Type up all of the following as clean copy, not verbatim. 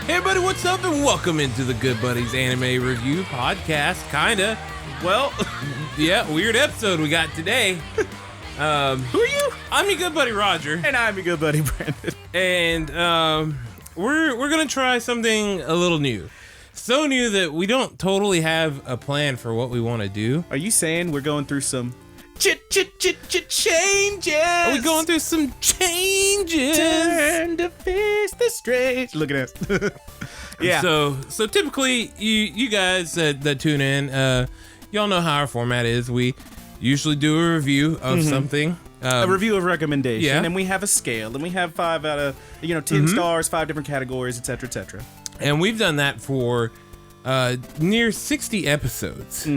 Hey everybody, what's up and welcome into the Good Buddies Anime Review Podcast, kinda. Well, yeah, weird episode we got today. Who are you? I'm your good buddy Roger. And I'm your good buddy Brandon. And we're gonna try something a little new. So new that we don't totally have a plan for what we want to do. Are you saying we're going through some changes? Are we going through some changes? Turn to face the strange. Look at us. Yeah. So typically, you guys that tune in, y'all know how our format is. We usually do a review of something. A review of recommendation, yeah. And we have a scale, and we have 5 out of 10 stars, 5 different categories, etc., etc. And we've done that for near 60 episodes.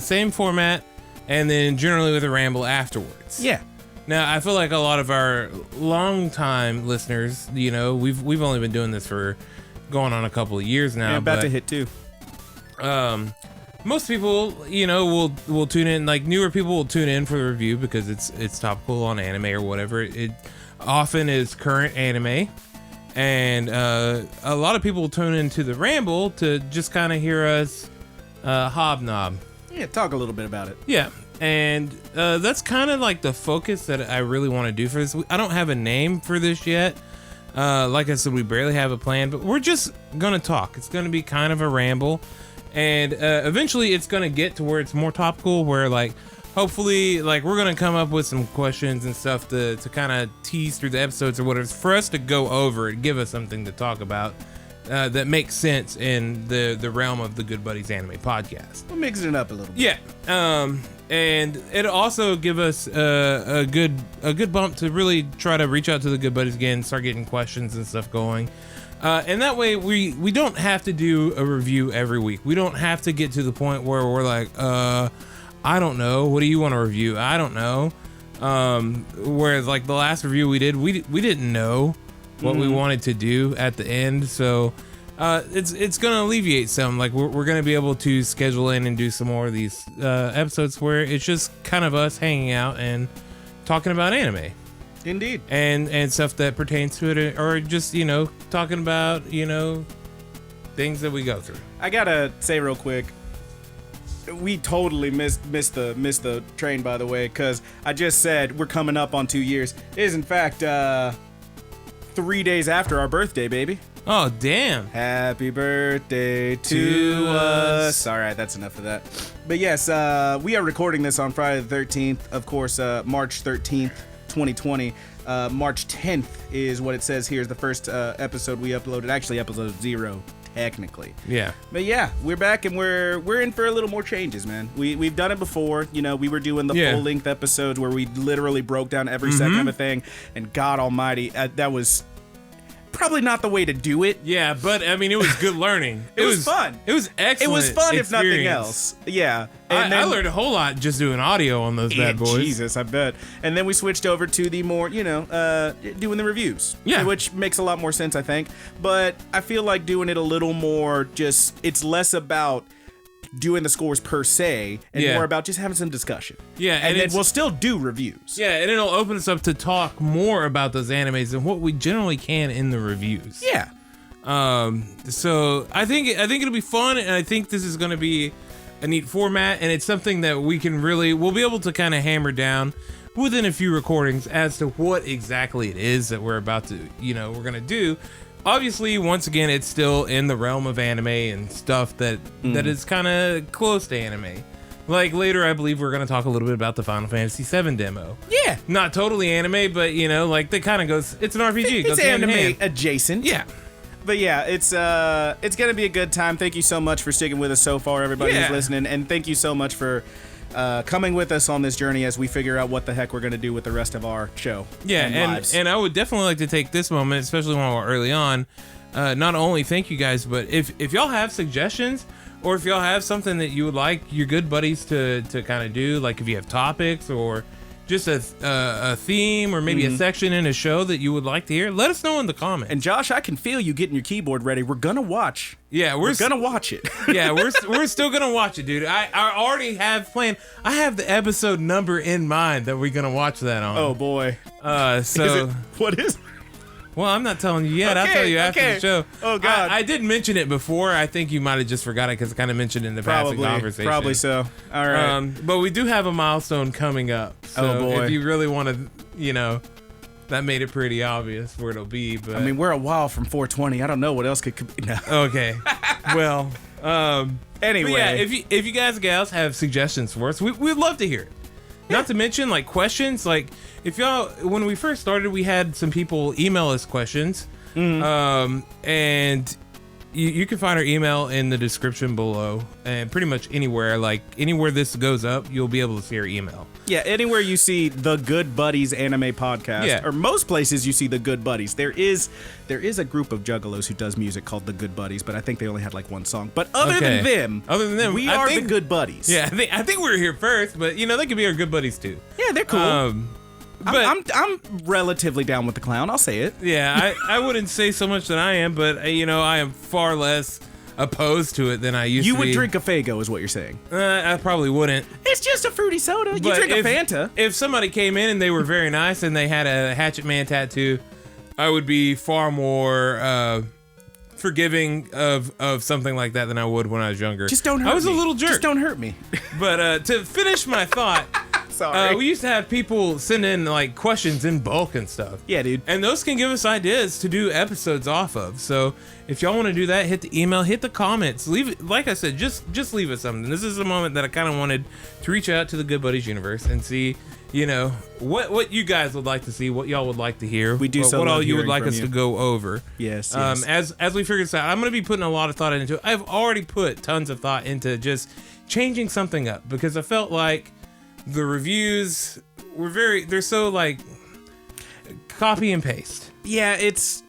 Same format, and then generally with a ramble afterwards. Yeah. Now, I feel like a lot of our long-time listeners, we've only been doing this for going on a couple of years now. Yeah, about to hit 2. Most people, will tune in. Like newer people will tune in for the review because it's topical on anime or whatever. It often is current anime. And a lot of people will tune into the ramble to just kind of hear us hobnob. Yeah, talk a little bit about it. Yeah, and that's kind of like the focus that I really want to do for this. I don't have a name for this yet. Like I said, we barely have a plan, but we're just going to talk. It's going to be kind of a ramble. And eventually it's going to get to where it's more topical, where hopefully we're going to come up with some questions and stuff to kind of tease through the episodes or whatever, for us to go over it, give us something to talk about that makes sense in the realm of the Good Buddies Anime Podcast. We're mixing it up a little bit. Yeah. And it'll also give us a good bump to really try to reach out to the Good Buddies again, start getting questions and stuff going. And that way we don't have to do a review every week. We don't have to get to the point where we're like, I don't know. What do you want to review? I don't know. Whereas the last review we did, we didn't know what we wanted to do at the end. So it's going to alleviate some. We're going to be able to schedule in and do some more of these episodes where it's just kind of us hanging out and talking about anime. Indeed. And stuff that pertains to it, or just, talking about, things that we go through. I gotta say real quick, we totally missed the train, by the way, because I just said we're coming up on 2 years. It is, in fact, 3 days after our birthday, baby. Oh, damn. Happy birthday to us. All right, that's enough of that. But yes, we are recording this on Friday the 13th. Of course, March 13th. 2020. March 10th is what it says here is the first episode we uploaded. Actually, episode 0, technically. Yeah. But yeah, we're back and we're in for a little more changes, man. We've done it before. We were doing the full-length episodes where we literally broke down every second of a thing. And God Almighty, that was probably not the way to do it. Yeah, but I mean, it was good learning. It was fun. It was excellent. It was fun, experience. if nothing else. Yeah. And I learned a whole lot just doing audio on those bad boys. Jesus, I bet. And then we switched over to the more, doing the reviews. Yeah. Which makes a lot more sense, I think. But I feel like doing it a little more it's less about doing the scores per se and more about just having some discussion. Yeah. And then we'll still do reviews. Yeah, and it'll open us up to talk more about those animes than what we generally can in the reviews. Yeah. So I think it'll be fun, and I think this is going to be a neat format, and it's something that we'll be able to kind of hammer down within a few recordings as to what exactly it is that we're about to, we're going to do. Obviously, once again, it's still in the realm of anime and stuff that is kind of close to anime. Later, I believe we're going to talk a little bit about the Final Fantasy VII demo. Yeah. Not totally anime, but, that kind of goes, it's an RPG. It's anime adjacent. Yeah. But yeah, it's going to be a good time. Thank you so much for sticking with us so far, everybody who's listening. And thank you so much for coming with us on this journey as we figure out what the heck we're going to do with the rest of our show. Yeah, and lives. And I would definitely like to take this moment, especially when we're early on, not only thank you guys, but if y'all have suggestions, or if y'all have something that you would like your good buddies to kind of do, like if you have topics or just a theme or maybe a section in a show that you would like to hear, let us know in the comments. And Josh, I can feel you getting your keyboard ready. We're gonna watch. Yeah, we're gonna watch it. Yeah, we're still gonna watch it, dude. I already have planned. I have the episode number in mind that we're gonna watch that on. Oh boy. So what is? Well, I'm not telling you yet. I'll tell you after the show. Oh, God. I did mention it before. I think you might have just forgot it because I kind of mentioned it in the passing conversation. Probably so. All right. But we do have a milestone coming up. So Oh, boy. if you really want to, that made it pretty obvious where it'll be. But I mean, we're a while from 420. I don't know what else could be. No. Okay. Well, Anyway. but yeah, if you guys and gals have suggestions for us, we'd love to hear it. Not to mention, like, questions. Like, if y'all, when we first started, we had some people email us questions. And you can find our email in the description below. And pretty much anywhere this goes up, you'll be able to see our email. Yeah, anywhere you see the Good Buddies anime podcast, or most places you see the Good Buddies. There is a group of juggalos who does music called the Good Buddies, but I think they only had like one song. But other than them, we are the Good Buddies. Yeah, I think we were here first, but they could be our good buddies too. Yeah, they're cool. But I'm relatively down with the clown. I'll say it. Yeah, I wouldn't say so much that I am, but I am far less opposed to it than I used to be. You would drink a Faygo, is what you're saying. I probably wouldn't. It's just a fruity soda. You drink a Fanta. If somebody came in and they were very nice and they had a Hatchet Man tattoo, I would be far more forgiving of something like that than I would when I was younger. Just don't hurt me. I was a little jerk. Just don't hurt me. But to finish my thought, sorry. we used to have people send in like questions in bulk and stuff. Yeah, dude. And those can give us ideas to do episodes off of. So if y'all want to do that, hit the email, hit the comments, leave it. Like I said, just leave us something. This is a moment that I kind of wanted to reach out to the Good Buddies universe and see, what you guys would like to see, what y'all would like to hear. We do so what love all you would hearing like from us you. to go over. Yes. As we figure this out, I'm going to be putting a lot of thought into it. I've already put tons of thought into just changing something up because I felt like the reviews were they're so like copy and paste. Yeah, it's.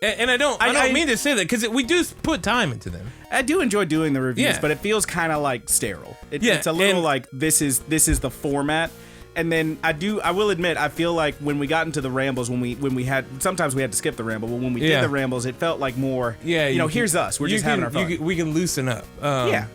And I don't mean to say that because we do put time into them. I do enjoy doing the reviews, Yeah. but it feels kind of like sterile. Yeah, It's a little and- like this is the format. And then I will admit, I feel like when we got into the rambles, sometimes we had to skip the ramble, but when we did the rambles, it felt like more, here's us. We're just having our fun. We can loosen up.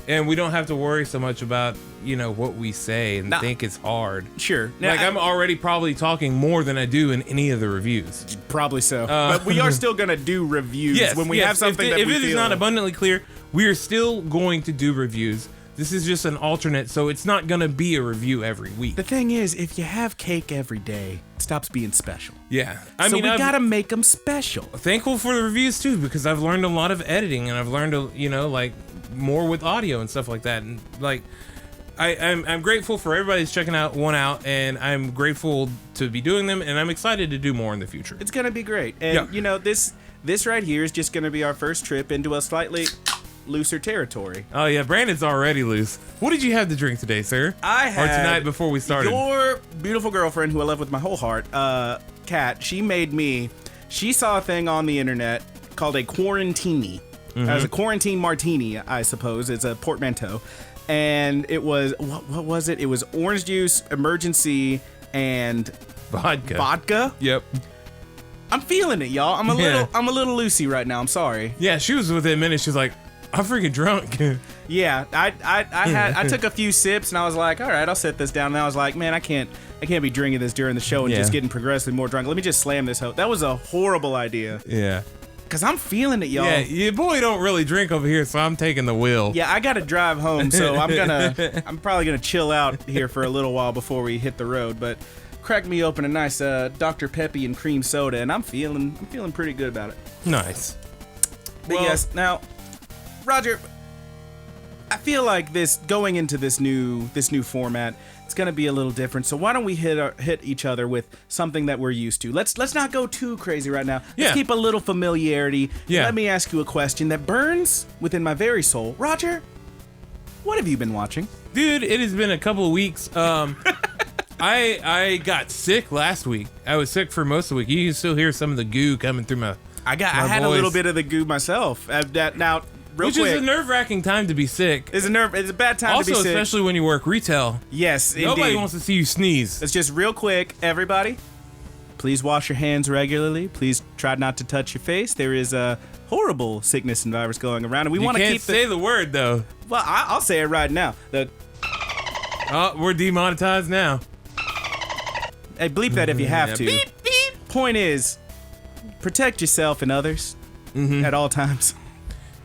And we don't have to worry so much about, what we say and think it's hard. Sure. Like, I'm already probably talking more than I do in any of the reviews. Probably so. But we are still going to do reviews when we have something if it is not abundantly clear, we are still going to do reviews. This is just an alternate, so it's not going to be a review every week. The thing is, if you have cake every day, it stops being special. Yeah. We got to make them special. Thankful for the reviews, too, because I've learned a lot of editing, and I've learned, more with audio and stuff like that. And, I'm grateful for everybody that's checking one out, and I'm grateful to be doing them, and I'm excited to do more in the future. It's going to be great. And, this right here is just going to be our first trip into a slightly looser territory. Oh yeah, Brandon's already loose. What did you have to drink today, sir? I had or tonight before we started. Your beautiful girlfriend, who I love with my whole heart, Kat. She saw a thing on the internet called a quarantini. It was a quarantine martini, I suppose. It's a portmanteau, and it was what was it? It was orange juice, emergency, and vodka. Yep. I'm feeling it, y'all. I'm a little loosey right now. I'm sorry. Yeah, she was within minutes. She's like, I'm freaking drunk. Yeah, I took a few sips and I was like, all right, I'll set this down. And I was like, man, I can't be drinking this during the show and just getting progressively more drunk. Let me just slam this hoe. That was a horrible idea. Yeah. Cause I'm feeling it, y'all. Yeah, your boy don't really drink over here, so I'm taking the wheel. Yeah, I gotta drive home, so I'm probably gonna chill out here for a little while before we hit the road. But crack me open a nice Dr. Peppy and cream soda, and I'm feeling pretty good about it. Nice. But yes, now, Roger, I feel like going into this new format, it's gonna be a little different. So why don't we hit each other with something that we're used to? Let's not go too crazy right now. Let's keep a little familiarity. Yeah. Let me ask you a question that burns within my very soul. Roger, what have you been watching? Dude, it has been a couple of weeks. I got sick last week. I was sick for most of the week. You can still hear some of the goo coming through my I had voice. a little bit of the goo myself. Now, real Which quick, is a nerve-wracking time to be sick. It's a bad time Also, to be sick. especially when you work retail. Yes, Nobody indeed. wants to see you sneeze. It's just real quick, everybody. Please wash your hands regularly. Please try not to touch your face. There is a horrible sickness and virus going around, and we want to keep say the word though. Well, I'll say it right now. Oh, we're demonetized now. Hey, bleep that if you have to. Beep beep. Point is, protect yourself and others at all times.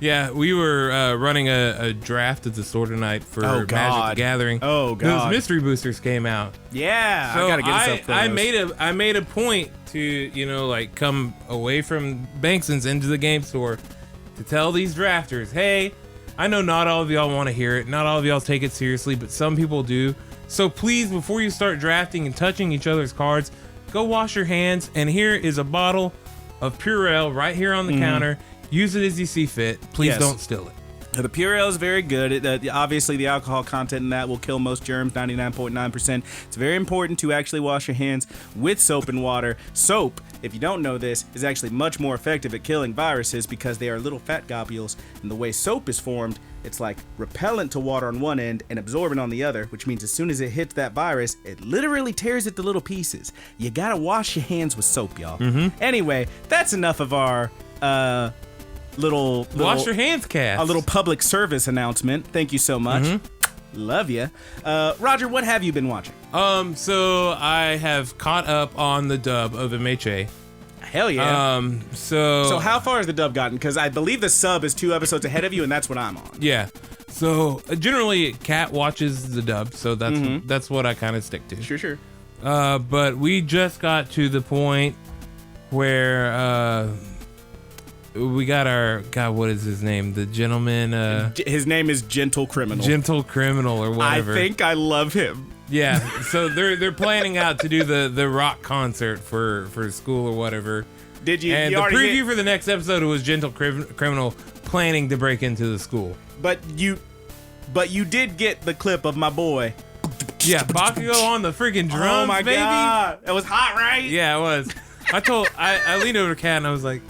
Yeah, we were running a draft at the store tonight for Magic the Gathering. Oh god, those mystery boosters came out. Yeah, so I gotta get I made a point to like come away from Bankston's into the game store to tell these drafters, hey, I know not all of y'all want to hear it, not all of y'all take it seriously, but some people do. So please, before you start drafting and touching each other's cards, go wash your hands. And here is a bottle of Pure Ale right here on the counter. Use it as you see fit. Please don't steal it. The Pure Ale is very good. Obviously, the alcohol content in that will kill most germs, 99.9%. It's very important to actually wash your hands with soap and water. Soap, if you don't know this, is actually much more effective at killing viruses because they are little fat globules. And the way soap is formed, it's like repellent to water on one end and absorbent on the other, which means as soon as it hits that virus, it literally tears it to little pieces. You gotta wash your hands with soap, y'all. Anyway, that's enough of our little wash your hands cast. A little public service announcement. Thank you so much. Love ya. Roger, what have you been watching? So I have caught up on the dub of MHA. Hell yeah. So how far has the dub gotten? Because I believe the sub is 2 episodes ahead of you, and that's what I'm on. Yeah. So generally, Kat watches the dub, so that's what I kind of stick to. Sure. But we just got to the point where we got our what is his name? The gentleman. His name is Gentle Criminal. Gentle Criminal or whatever. I think I love him. Yeah. So they're planning out to do the rock concert for school or whatever. Did you? And you the preview for the next episode was Gentle Criminal planning to break into the school. But you did get the clip of my boy. Yeah, Bakugo on the freaking drums, oh my baby. God. It was hot, right? Yeah, it was. I leaned over to Kat and I was like,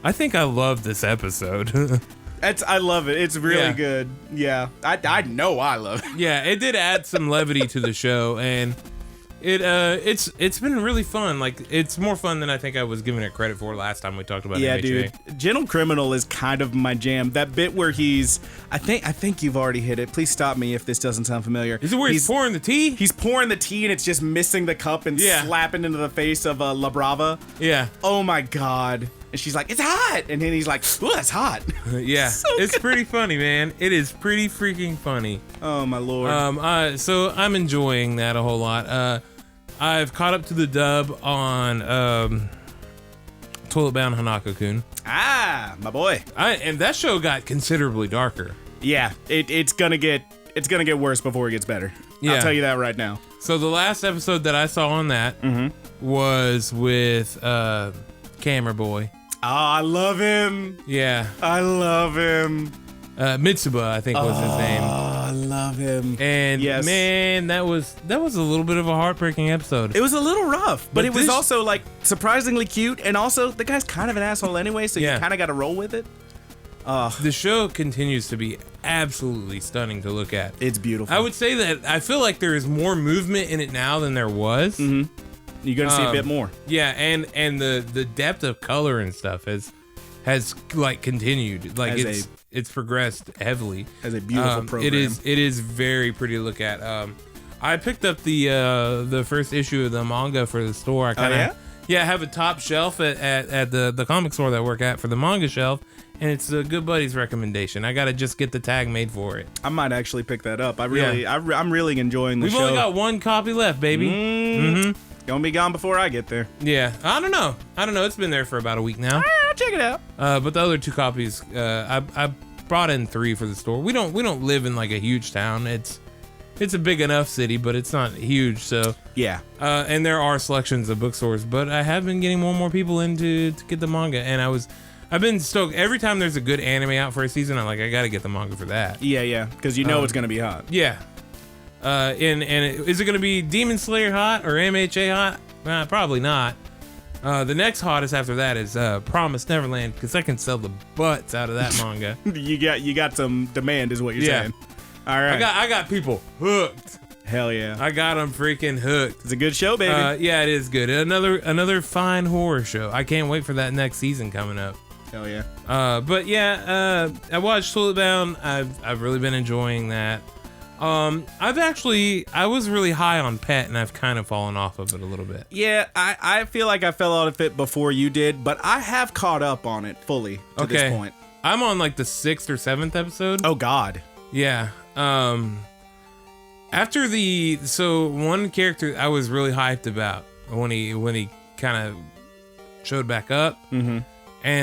I think I love this episode. I love it. It's really good. Yeah. I know I love it. Yeah, it did add some levity to the show, and it's been really fun. Like, it's more fun than I think I was giving it credit for last time we talked about Yeah, MHA. dude. Gentle Criminal is kind of my jam. That bit where he's I think you've already hit it. Please stop me if this doesn't sound familiar. Is it where he's pouring the tea? He's pouring the tea and it's just missing the cup and slapping into the face of La Brava. Yeah. Oh my God. And she's like, it's hot. And then he's like, ooh, that's hot. Yeah. It's pretty funny, man. It is pretty freaking funny. Oh my Lord. So I'm enjoying that a whole lot. I've caught up to the dub on Toilet Bound Hanako-kun. Ah, my boy. And that show got considerably darker. Yeah, it's gonna get worse before it gets better. Yeah. I'll tell you that right now. So the last episode that I saw on that was with Camera Boy. Oh, I love him. Yeah. I love him. Mitsuba, I think was his name. Oh, I love him. And man, that was a little bit of a heartbreaking episode. It was a little rough, but it was this- also like surprisingly cute, and also the guy's kind of an asshole anyway, so you kind of got to roll with it. The show continues to be absolutely stunning to look at. It's beautiful. I would say that I feel like there is more movement in it now than there was. You're gonna see a bit more. Yeah, and the depth of color and stuff has like continued. Like it's progressed heavily. As a beautiful program. It is very pretty to look at. I picked up the first issue of the manga for the store. I kinda, I have a top shelf at the comic store that I work at for the manga shelf. And it's a Good Buddy's recommendation. I gotta just get the tag made for it. I might actually pick that up. I'm really enjoying the show. We've only got one copy left, baby. Gonna be gone before I get there. Yeah, I don't know. It's been there for about a week now. I'll check it out. But the other 2 copies, I brought in 3 for the store. We don't live in like a huge town. It's a big enough city, but it's not huge. So yeah. And there are selections of bookstores, but I have been getting more and more people in to get the manga, and I've been stoked. Every time there's a good anime out for a season, I'm like, I gotta get the manga for that. Yeah, because you know it's gonna be hot. Yeah. Is it gonna be Demon Slayer hot or MHA hot? Probably not. The next hottest after that is Promised Neverland, because I can sell the butts out of that manga. you got some demand, is what you're saying. All right. I got people hooked. Hell yeah. I got them freaking hooked. It's a good show, baby. Yeah, it is good. Another fine horror show. I can't wait for that next season coming up. Hell yeah. But yeah, I watched Toilet Bound. I've really been enjoying that. I was really high on Pet, and I've kind of fallen off of it a little bit. Yeah, I feel like I fell out of it before you did, but I have caught up on it fully to this point. I'm on like the 6th or 7th episode. Oh God. Yeah. After one character I was really hyped about when he kind of showed back up, and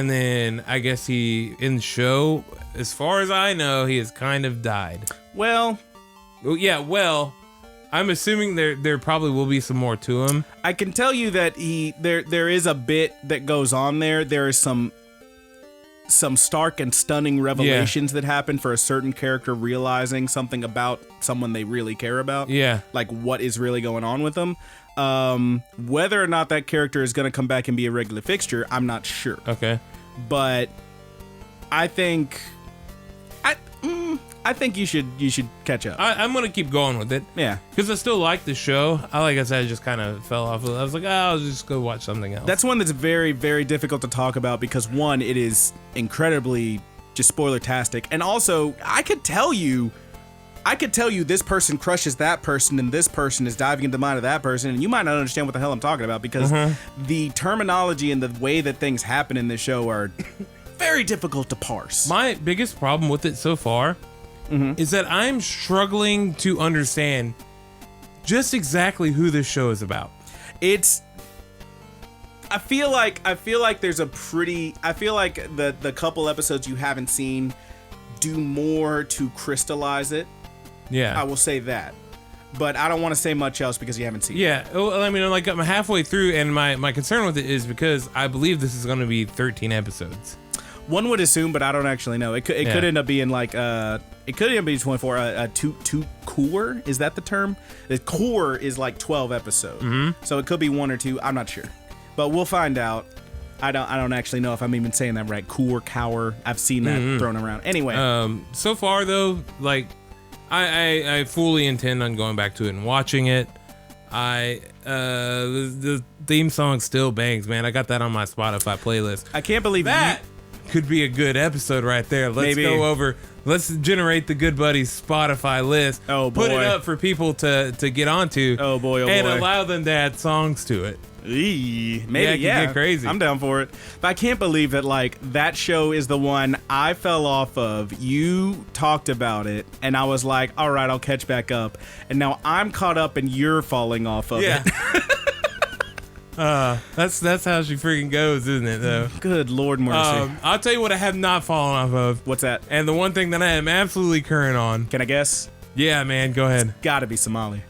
then I guess he in the show, as far as I know, he has kind of died. Well, I'm assuming there probably will be some more to him. I can tell you that there is a bit that goes on there. There is some stark and stunning revelations that happen for a certain character realizing something about someone they really care about. Yeah. Like what is really going on with them. Whether or not that character is going to come back and be a regular fixture, I'm not sure. Okay. But I think you should catch up. I'm gonna keep going with it. Yeah, because I still like the show. Like I said, I just kind of fell off. I was like, I'll just go watch something else. That's one that's very, very difficult to talk about because one, it is incredibly just spoiler-tastic, and also I could tell you this person crushes that person and this person is diving into the mind of that person, and you might not understand what the hell I'm talking about because the terminology and the way that things happen in this show are very difficult to parse. My biggest problem with it so far is that I'm struggling to understand just exactly who this show is about. I feel like there's I feel like the couple episodes you haven't seen do more to crystallize it. Yeah. I will say that. But I don't want to say much else because you haven't seen it. Yeah. Well, I mean, like I'm halfway through, and my concern with it is because I believe this is going to be 13 episodes. One would assume, but I don't actually know. It could end up being like it could end up being 24. Two core, is that the term? The core is like 12 episodes, so it could be 1 or 2. I'm not sure, but we'll find out. I don't actually know if I'm even saying that right. Core, cower. I've seen that thrown around. Anyway, so far though, like I fully intend on going back to it and watching it. The theme song still bangs, man. I got that on my Spotify playlist. I can't believe that could be a good episode right there. Let's go over. Let's generate the Good Buddies Spotify list. Oh boy. Put it up for people to get onto. Oh boy. And allow them to add songs to it. Maybe, yeah. Get crazy. I'm down for it. But I can't believe that like that show is the one I fell off of. You talked about it, and I was like, all right, I'll catch back up. And now I'm caught up, and you're falling off of it. That's how she freaking goes, isn't it? Though. Good Lord mercy. I'll tell you what I have not fallen off of. What's that? And the one thing that I am absolutely current on. Can I guess? Yeah, man. Go ahead. Gotta be Somali.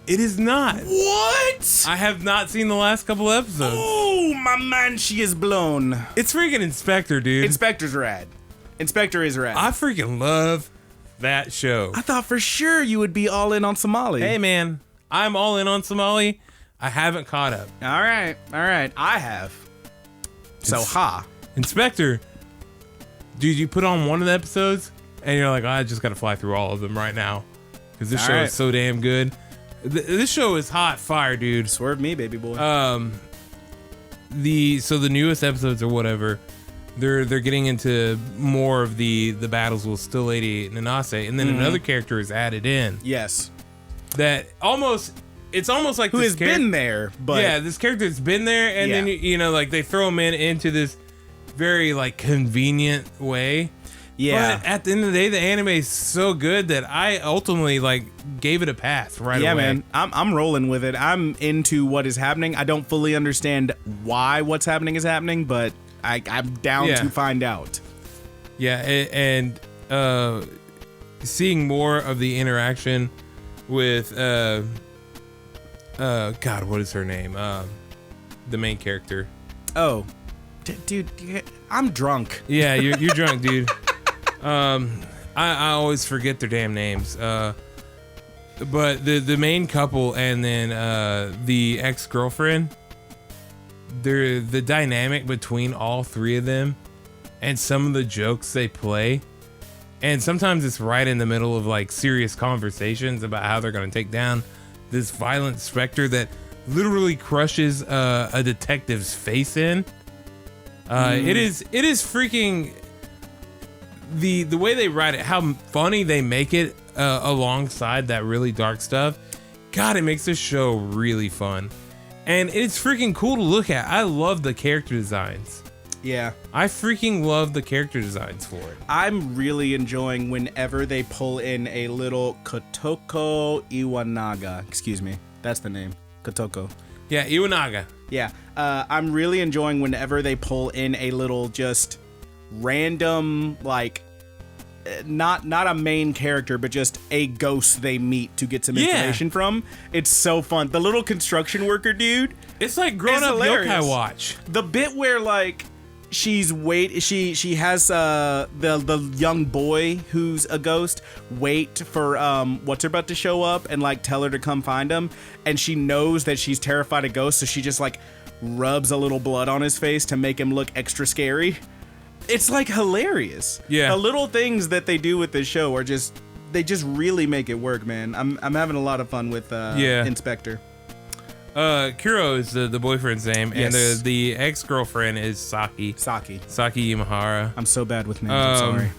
It is not. What? I have not seen the last couple episodes. Oh, my man, she is blown. It's freaking Inspector, dude. Inspector's rad. Inspector is rad. I freaking love that show. I thought for sure you would be all in on Somali. Hey, man. I'm all in on Somali. I haven't caught up. All right. I have. So, Inspector, dude, you put on one of the episodes, and you're like, I just got to fly through all of them right now. Because this show is so damn good. This show is hot fire, dude. Swerve me, baby boy. The newest episodes or whatever, they're getting into more of the battles with Still Lady Nanase, and then another character is added in. Yes. That it's almost like who has been there, but yeah, this character's been there, and then you know, like they throw him into this very like convenient way. Yeah. But at the end of the day, the anime is so good that I ultimately like gave it a pass right away. Yeah, man. I'm rolling with it. I'm into what is happening. I don't fully understand why what's happening is happening, but I'm down to find out. Yeah, and seeing more of the interaction with God, what is her name? The main character. Oh, dude, I'm drunk. Yeah, you're drunk, dude. I always forget their damn names. But the main couple and then the ex-girlfriend, the dynamic between all three of them and some of the jokes they play, and sometimes it's right in the middle of like serious conversations about how they're going to take down this violent specter that literally crushes a detective's face in. It is freaking the way they write it, how funny they make it alongside that really dark stuff, God, it makes this show really fun. And it's freaking cool to look at. I love the character designs. Yeah. I freaking love the character designs for it. I'm really enjoying whenever they pull in a little Kotoko Iwanaga. Excuse me. That's the name. Kotoko. Yeah, Iwanaga. Yeah. I'm really enjoying whenever they pull in a little just random, like, not a main character, but just a ghost they meet to get some information from. It's so fun. The little construction worker dude. It's like grown up yokai watch. The bit where like she has the young boy who's a ghost wait for what's her about to show up and like tell her to come find him, and she knows that she's terrified of ghosts, so she just like rubs a little blood on his face to make him look extra scary. It's like hilarious. Yeah. The little things that they do with this show are they just really make it work, man. I'm having a lot of fun with Inspector. Kuro is the boyfriend's name, Yes. and the ex-girlfriend is Saki Imahara. I'm so bad with names. I'm sorry.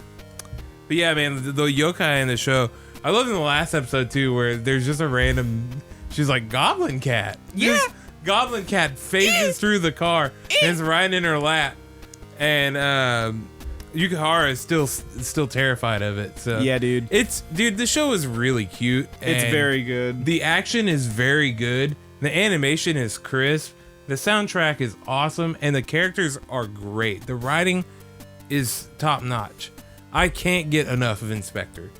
But yeah, man, the yokai in the show, I love in the last episode too, where there's just a random, she's like Goblin Cat. Yeah. This Goblin Cat phases through the car and is riding in her lap, and Yukihara is still terrified of it. So Yeah, dude. The show is really cute. It's and very good. The action is very good. The animation is crisp. The soundtrack is awesome, and the characters are great. The writing is top notch. I can't get enough of Inspector.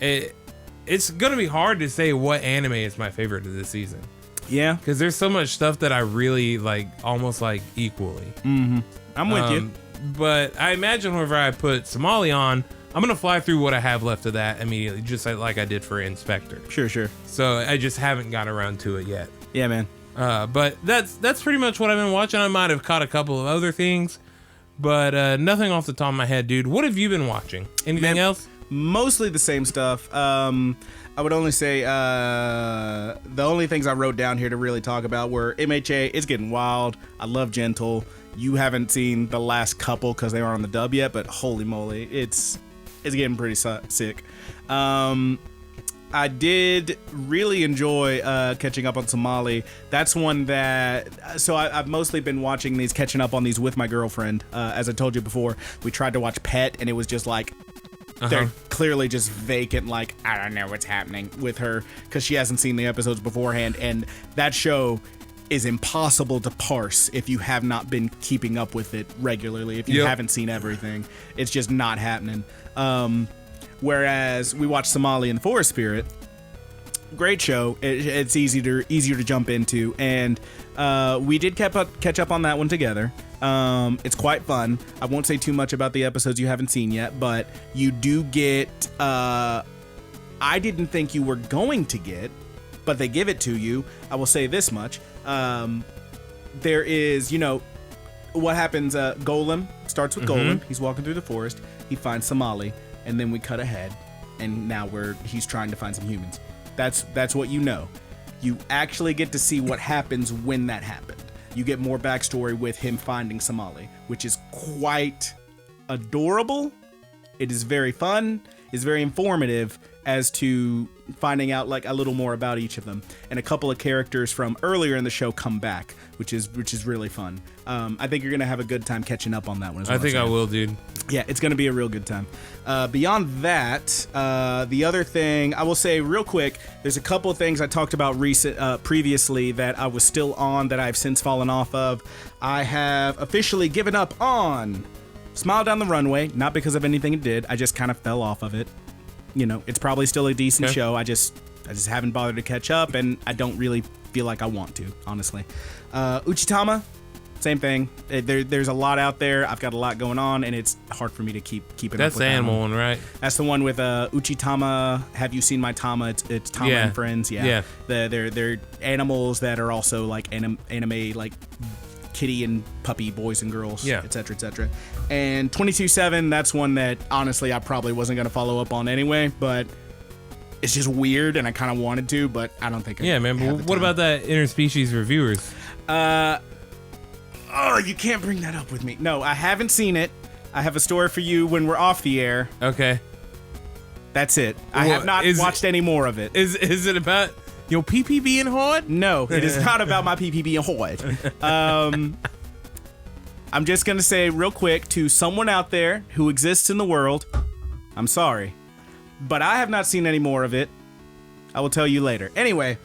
It's gonna be hard to say what anime is my favorite of this season. Yeah, because there's so much stuff that I really like, almost like equally. Mm-hmm. I'm with you. But I imagine whenever I put Somali on, I'm gonna fly through what I have left of that immediately, just like I did for Inspector. Sure. So I just haven't got around to it yet. Yeah, man. But that's pretty much what I've been watching. I might have caught a couple of other things, but nothing off the top of my head, dude. What have you been watching? Anything else? Mostly the same stuff. I would only say the only things I wrote down here to really talk about were MHA. It's getting wild. I love Gentle. You haven't seen the last couple because they aren't on the dub yet, but holy moly, it's getting pretty sick. I did really enjoy catching up on Somali. That's one that... So I've mostly been watching these, catching up on these with my girlfriend. As I told you before, we tried to watch Pet, and it was just like... They're clearly just vacant, like, I don't know what's happening with her, because she hasn't seen the episodes beforehand, and that show is impossible to parse if you have not been keeping up with it regularly, if you haven't seen everything. It's just not happening. Whereas we watched Somali and the Forest Spirit, great show. It's easier to jump into, and we did catch up on that one together. It's quite fun. I won't say too much about the episodes you haven't seen yet, but you do get I didn't think you were going to get, but they give it to you. I will say this much. There is, what happens, Golem starts with Golem. He's walking through the forest. He finds Somali, and then we cut ahead, and now he's trying to find some humans. That's what you know. You actually get to see what happens when that happened. You get more backstory with him finding Somali, which is quite adorable. It is very fun. It's very informative as to finding out like a little more about each of them. And a couple of characters from earlier in the show come back, which is really fun. I think you're gonna have a good time catching up on that one as well. I think I will, dude. Yeah, it's gonna be a real good time. Beyond that, the other thing I will say real quick, there's a couple of things I talked about previously that I was still on that I've since fallen off of. I have officially given up on Smile Down the Runway, not because of anything it did. I just kind of fell off of it. It's probably still a decent show. I just haven't bothered to catch up, and I don't really feel like I want to, honestly. Uchitama, same thing. There's a lot out there. I've got a lot going on, and it's hard for me to keep it up with. That's the animal one, right? That's the one with Uchitama. Have you seen my Tama? It's Tama and Friends. Yeah. They're animals that are also like anime like kitty and puppy boys and girls, etc., etc. And 22/7, that's one that honestly I probably wasn't going to follow up on anyway, but it's just weird and I kind of wanted to, but I don't think man, but what about that interspecies reviewers? You can't bring that up with me. No, I haven't seen it. I have a story for you when we're off the air. Okay. That's it. I have not watched any more of it. Is it about your PP being hard? No, it is not about my PP being hard. I'm just going to say real quick to someone out there who exists in the world, I'm sorry, but I have not seen any more of it. I will tell you later. Anyway,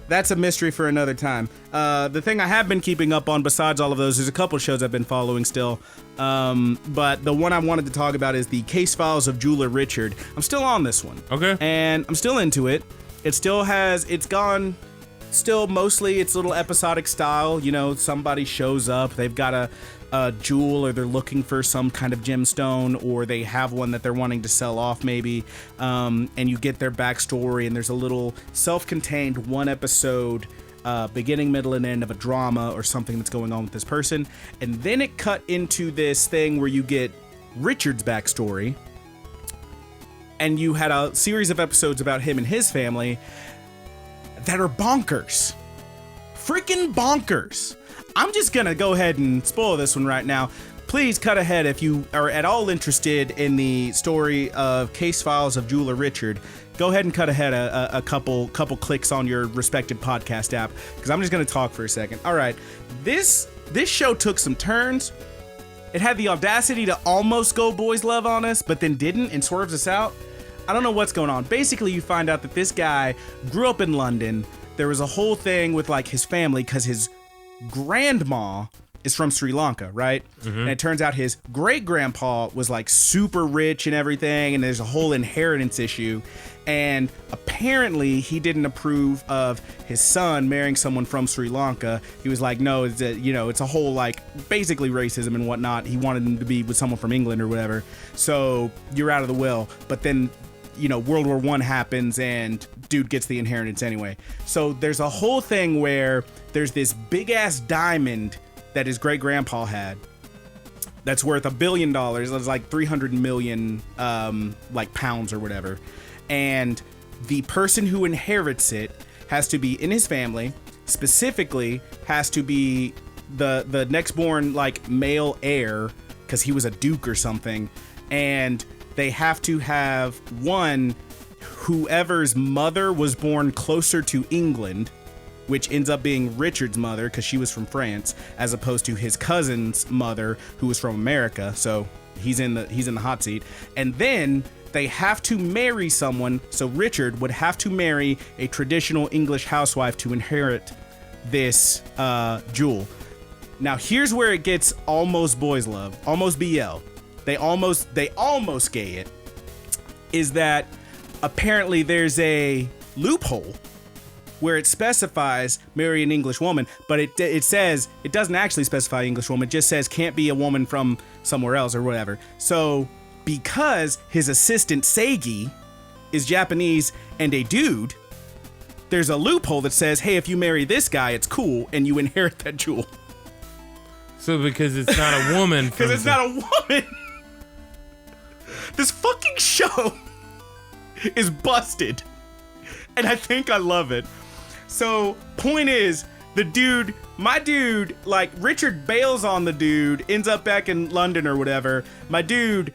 that's a mystery for another time. The thing I have been keeping up on besides all of those, there's a couple shows I've been following still. But the one I wanted to talk about is the Case Files of Jeweler Richard. I'm still on this one. Okay. And I'm still into it. It's gone still mostly its little episodic style. You know, somebody shows up, they've got a jewel, or they're looking for some kind of gemstone, or they have one that they're wanting to sell off maybe, and you get their backstory, and there's a little self-contained one episode beginning, middle, and end of a drama or something that's going on with this person. And then it cut into this thing where you get Richard's backstory, and you had a series of episodes about him and his family that are bonkers. Freaking bonkers. I'm just gonna go ahead and spoil this one right now. Please cut ahead if you are at all interested in the story of Case Files of Jeweler Richard. Go ahead and cut ahead a couple clicks on your respective podcast app, because I'm just gonna talk for a second. All right, this show took some turns. It had the audacity to almost go boys love on us, but then didn't and swerves us out. I don't know what's going on. Basically, you find out that this guy grew up in London. There was a whole thing with like his family because his grandma is from Sri Lanka, right? Mm-hmm. And it turns out his great-grandpa was like super rich and everything, and there's a whole inheritance issue. And apparently he didn't approve of his son marrying someone from Sri Lanka. He was like, no, it's a whole like basically racism and whatnot. He wanted him to be with someone from England or whatever. So you're out of the will. But then, World War I happens and dude gets the inheritance anyway. So there's a whole thing where there's this big ass diamond that his great grandpa had that's worth $1 billion. That's like 300 million like pounds or whatever. And the person who inherits it has to be in his family, specifically has to be the next born like male heir, because he was a duke or something. And they have to have whoever's mother was born closer to England, which ends up being Richard's mother because she was from France, as opposed to his cousin's mother who was from America. So he's in the hot seat. And then they have to marry someone. So Richard would have to marry a traditional English housewife to inherit this jewel. Now here's where it gets almost boys love, almost BL. They almost gay it. Is that apparently there's a loophole where it specifies marry an English woman, but it says, it doesn't actually specify English woman, it just says can't be a woman from somewhere else or whatever. So because his assistant Seigi is Japanese and a dude, there's a loophole that says, hey, if you marry this guy, it's cool, and you inherit that jewel. So because it's not a woman. Because it's not a woman. This fucking show is busted. And I think I love it. So, point is, my dude, like, Richard bails on the dude, ends up back in London or whatever. My dude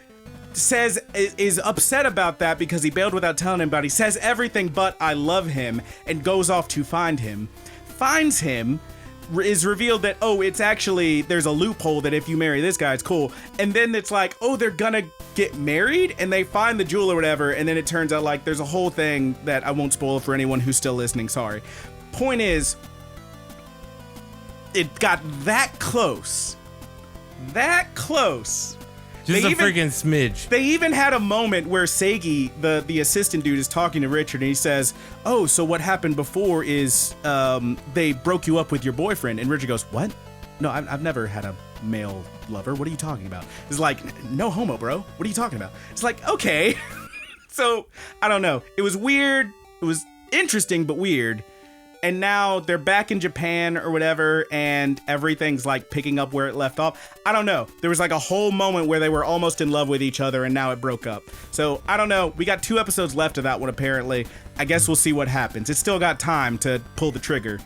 is upset about that because he bailed without telling anybody. Says everything but I love him and goes off to find him. Finds him. Is revealed that, it's actually, there's a loophole that if you marry this guy, it's cool. And then it's like, they're gonna get married, and they find the jewel or whatever, and then it turns out like there's a whole thing that I won't spoil for anyone who's still listening, sorry. Point is, it got that close. Just a freaking smidge. They even had a moment where Seigi, the assistant dude, is talking to Richard, and he says, so what happened before is they broke you up with your boyfriend. And Richard goes, what? No, I've never had a male lover. What are you talking about? It's like, no homo, bro. What are you talking about? It's like, okay. So, I don't know. It was weird. It was interesting, but weird. And now they're back in Japan or whatever, and everything's like picking up where it left off. I don't know. There was like a whole moment where they were almost in love with each other, and now it broke up. So I don't know. We got 2 episodes left of that one, apparently. I guess we'll see what happens. It's still got time to pull the trigger.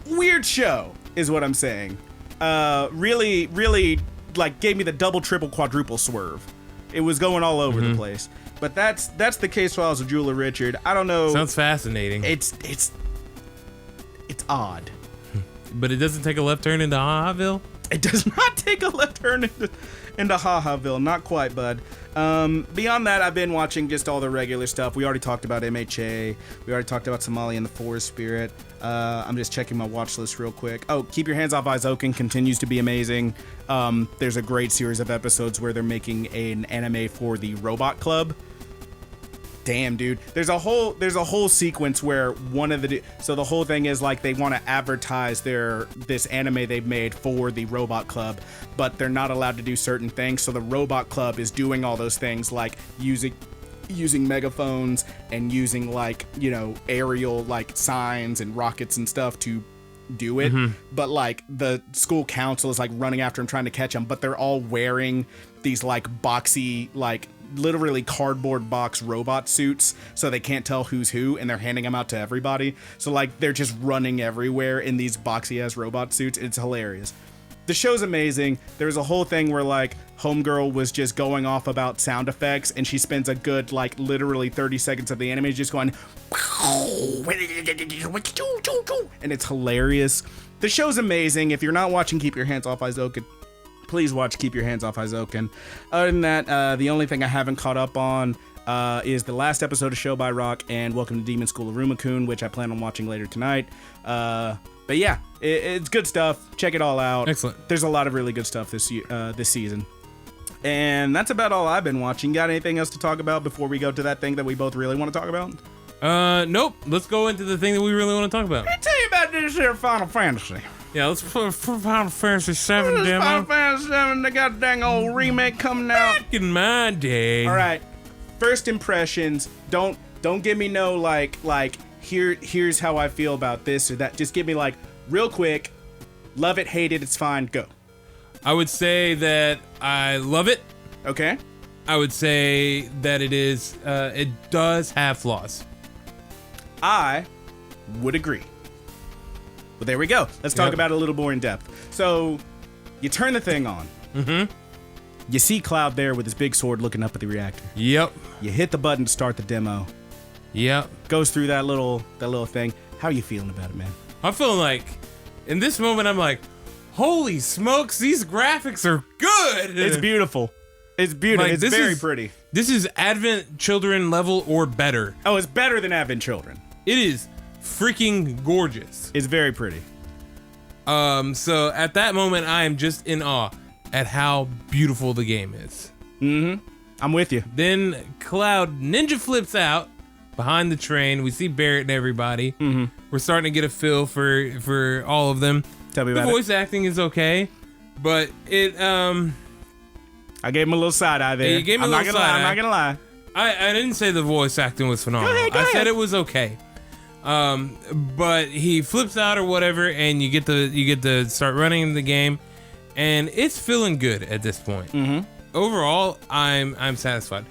Weird show is what I'm saying. Really, really like gave me the double, triple, quadruple swerve. It was going all over the place. But that's the Case Files of Julia Richard. I don't know. Sounds fascinating. It's odd. But it doesn't take a left turn into Ha-Haville? It does not take a left turn into Ha-Haville. Not quite, bud. Beyond that, I've been watching just all the regular stuff. We already talked about MHA. We already talked about Somali and the Forest Spirit. I'm just checking my watch list real quick. Oh, Keep Your Hands Off Izoken continues to be amazing. There's a great series of episodes where they're making an anime for the Robot Club. Damn, dude. There's a whole sequence where so the whole thing is like they want to advertise this anime they've made for the Robot Club, but they're not allowed to do certain things. So the Robot Club is doing all those things, like using megaphones and using, like, you know, aerial, like, signs and rockets and stuff to do it. But like the school council is like running after him, trying to catch him, but they're all wearing these like boxy, like literally cardboard box robot suits, so they can't tell who's who, and they're handing them out to everybody. So like they're just running everywhere in these boxy ass robot suits. It's hilarious. The show's amazing. There's a whole thing where like Homegirl was just going off about sound effects, and she spends a good like literally 30 seconds of the anime just going and it's hilarious. The show's amazing. If you're not watching Keep Your Hands Off Izoken, please watch Keep Your Hands Off Izoken. Other than that, the only thing I haven't caught up on is the last episode of Show by Rock and Welcome to Demon School of Rumakun, which I plan on watching later tonight. But yeah, it's good stuff. Check it all out. Excellent. There's a lot of really good stuff this season. And that's about all I've been watching. Got anything else to talk about before we go to that thing that we both really want to talk about? Nope. Let's go into the thing that we really want to talk about. Let me tell you about this here Final Fantasy. Yeah, let's put Final Fantasy VII demo. Final Fantasy VII, they got a dang old remake coming out. Back in my day. All right, first impressions. Don't give me no like here's how I feel about this or that. Just give me like real quick. Love it, hate it, it's fine. Go. I would say that I love it. Okay. I would say that it does have flaws. I would agree. Well, there we go. Let's talk about it a little more in depth. So, you turn the thing on. Mm-hmm. You see Cloud there with his big sword looking up at the reactor. Yep. You hit the button to start the demo. Yep. Goes through that little thing. How are you feeling about it, man? I'm feeling like, in this moment, I'm like, holy smokes, these graphics are good. It's beautiful. It's beautiful. Like, it's very pretty. This is Advent Children level or better. Oh, it's better than Advent Children. It is freaking gorgeous. It's very pretty. So at that moment, I am just in awe at how beautiful the game is. Mm-hmm. I'm with you. Then Cloud ninja flips out behind the train. We see Barrett and everybody. Mm-hmm. We're starting to get a feel for all of them. Tell me about it. The voice acting is okay, but I gave him a little side eye there. You gave me a little side eye. I'm not gonna lie. I didn't say the voice acting was phenomenal. Go ahead. I said it was okay. But he flips out or whatever, and you get to start running the game, and it's feeling good at this point. Mm-hmm. Overall, I'm satisfied.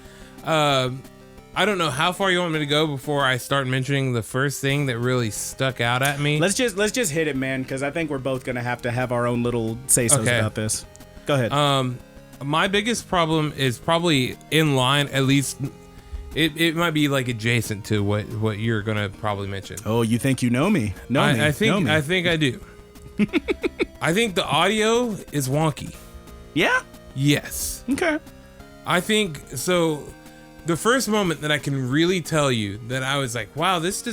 I don't know how far you want me to go before I start mentioning the first thing that really stuck out at me. Let's just hit it, man, because I think we're both gonna have to have our own little say-sos about this. Go ahead. My biggest problem is probably in line, at least it might be like adjacent to what you're gonna probably mention. Oh, you think you know me? I think I do. I think the audio is wonky. Yeah? Yes. Okay. I think so. The first moment that I can really tell you that I was like, wow, it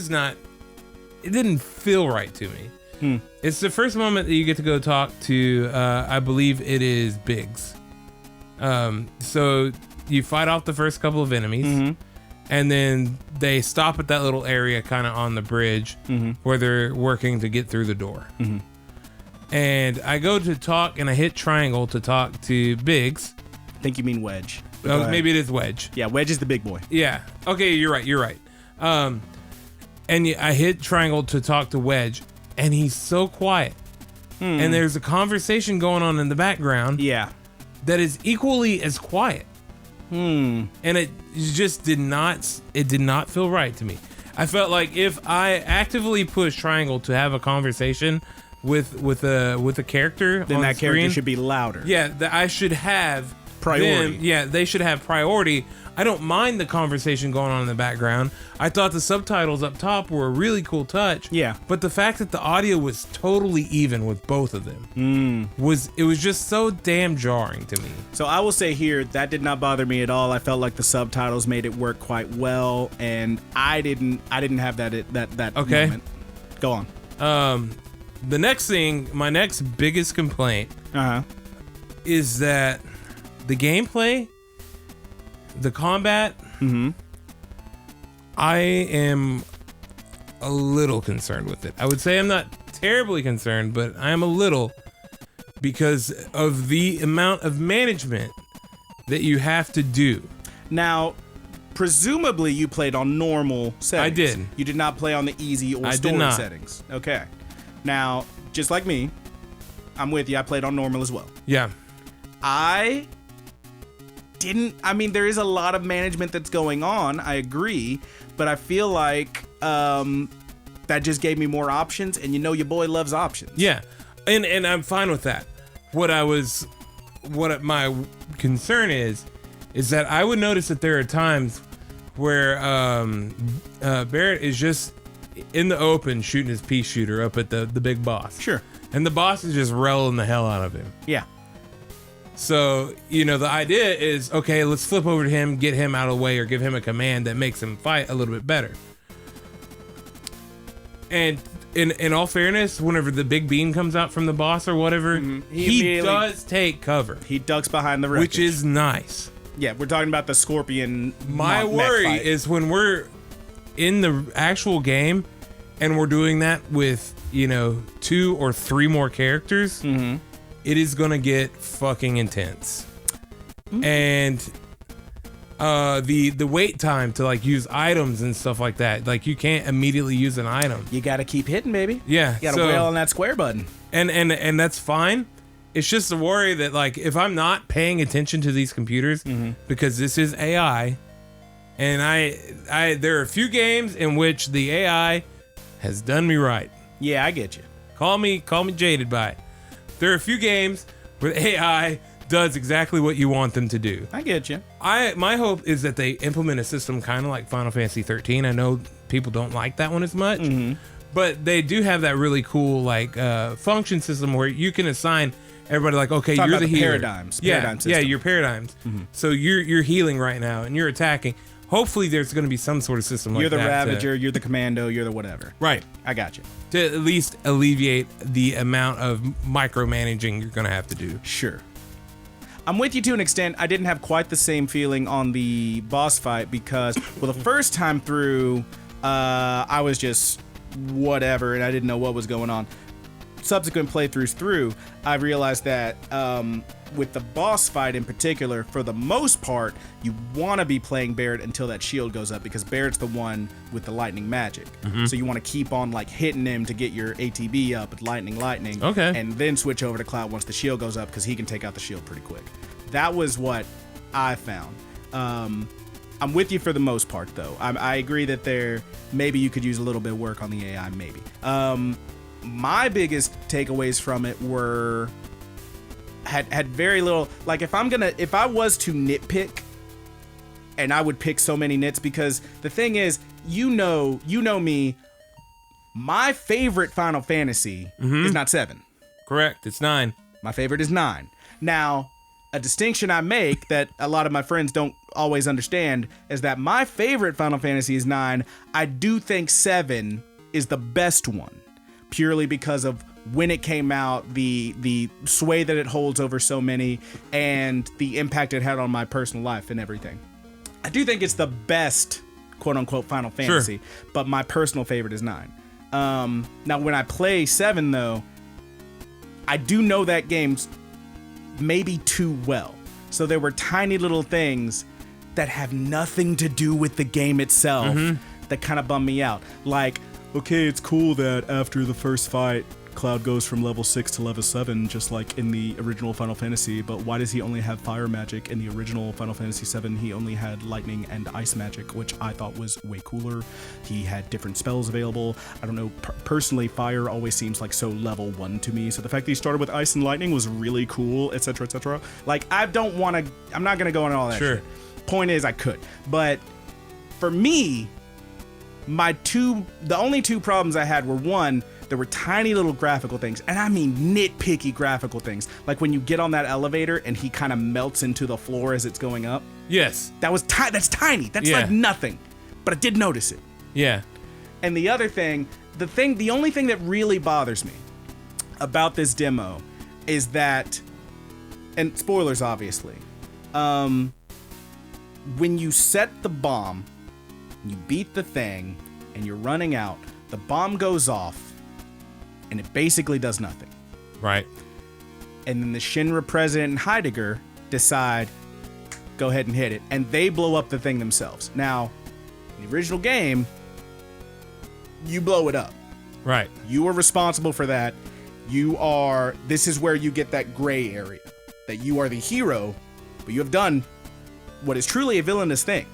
didn't feel right to me. It's the first moment that you get to go talk to, I believe it is Biggs. So you fight off the first couple of enemies, and then they stop at that little area kind of on the bridge where they're working to get through the door. And I go to talk, and I hit triangle to talk to Biggs. I think you mean Wedge. Oh, maybe it is Wedge. Yeah, Wedge is the big boy. Yeah. Okay, you're right. And I hit triangle to talk to Wedge, and he's so quiet. And there's a conversation going on in the background. Yeah. That is equally as quiet. And it just did not feel right to me. I felt like if I actively push triangle to have a conversation with a character, then on that screen, character should be louder. Yeah, that I should have priority. They should have priority. I don't mind the conversation going on in the background. I thought the subtitles up top were a really cool touch. Yeah. But the fact that the audio was totally even with both of them was just so damn jarring to me. So I will say here, that did not bother me at all. I felt like the subtitles made it work quite well, and I didn't have that Okay. moment. Go on. The next thing, my next biggest complaint is that the gameplay, the combat, I am a little concerned with it. I would say I'm not terribly concerned, but I am a little, because of the amount of management that you have to do. Now, presumably you played on normal settings. I did. You did not play on the easy or story settings. Okay. Now, just like me, I'm with you. I played on normal as well. Yeah. There is a lot of management that's going on. I agree. But I feel like that just gave me more options. And your boy loves options. Yeah. And I'm fine with that. What my concern is that I would notice that there are times where Barrett is just in the open shooting his pea shooter up at the big boss. Sure. And the boss is just relling the hell out of him. Yeah. So, the idea is, okay, let's flip over to him, get him out of the way, or give him a command that makes him fight a little bit better. And in all fairness, whenever the big beam comes out from the boss or whatever, he does take cover. He ducks behind the wreckage. Which is nice. Yeah, we're talking about the scorpion. My worry is when we're in the actual game and we're doing that with, 2 or 3 more characters, it is going to get fucking intense. And the wait time to use items and stuff like that, you can't immediately use an item. You got to keep hitting, baby. Yeah. You got to wail on that square button. And that's fine. It's just a worry that if I'm not paying attention to these computers, because this is AI, and I there are a few games in which the AI has done me right. Yeah, I get you. Call me jaded by it. There are a few games where the AI does exactly what you want them to do. I get you. My hope is that they implement a system kind of like Final Fantasy 13. I know people don't like that one as much, but they do have that really cool function system where you can assign everybody okay, you're the healer. Paradigm system. Yeah, your paradigms. So you're healing right now and you're attacking. Hopefully there's going to be some sort of system like that. You're the Ravager, you're the Commando, you're the whatever. Right. I got you. To at least alleviate the amount of micromanaging you're going to have to do. Sure. I'm with you to an extent. I didn't have quite the same feeling on the boss fight because, the first time through, I was just whatever and I didn't know what was going on. Subsequent playthroughs through, I realized that with the boss fight in particular, for the most part, you want to be playing Barrett until that shield goes up because Barrett's the one with the lightning magic. So you want to keep on hitting him to get your ATB up with lightning. Okay. And then switch over to Cloud once the shield goes up because he can take out the shield pretty quick. That was what I found. I'm with you for the most part, though. I agree that maybe you could use a little bit of work on the AI, maybe. My biggest takeaways from it had very little, if I was to nitpick, and I would pick so many nits because the thing is, you know me, my favorite Final Fantasy is not 7. Correct. It's 9. My favorite is 9. Now, a distinction I make that a lot of my friends don't always understand is that my favorite Final Fantasy is 9. I do think 7 is the best one. Purely because of when it came out, the sway that it holds over so many, and the impact it had on my personal life and everything. I do think it's the best, quote-unquote, Final Fantasy, but my personal favorite is 9. Now, when I play 7, though, I do know that game maybe too well. So there were tiny little things that have nothing to do with the game itself that kind of bum me out. Okay, it's cool that after the first fight, Cloud goes from level 6 to level 7, just like in the original Final Fantasy, but why does he only have fire magic? In the original Final Fantasy VII, he only had lightning and ice magic, which I thought was way cooler. He had different spells available. I don't know, personally, fire always seems like so level 1 to me, so the fact that he started with ice and lightning was really cool, etc., etc. Like, I'm not gonna go on all that shit. Point is, I could. But for me, the only two problems I had were, one, there were tiny little graphical things, and I mean nitpicky graphical things, like when you get on that elevator and he kind of melts into the floor as it's going up. Yes. That's tiny. That's like nothing. But I did notice it. Yeah. And the other thing, the only thing that really bothers me about this demo is that, and spoilers obviously, when you set the bomb, you beat the thing, and you're running out, the bomb goes off, and it basically does nothing. Right. And then the Shinra president and Heidegger decide, go ahead and hit it, and they blow up the thing themselves. Now, in the original game, you blow it up. Right. You are responsible for that. This is where you get that gray area, that you are the hero, but you have done what is truly a villainous thing.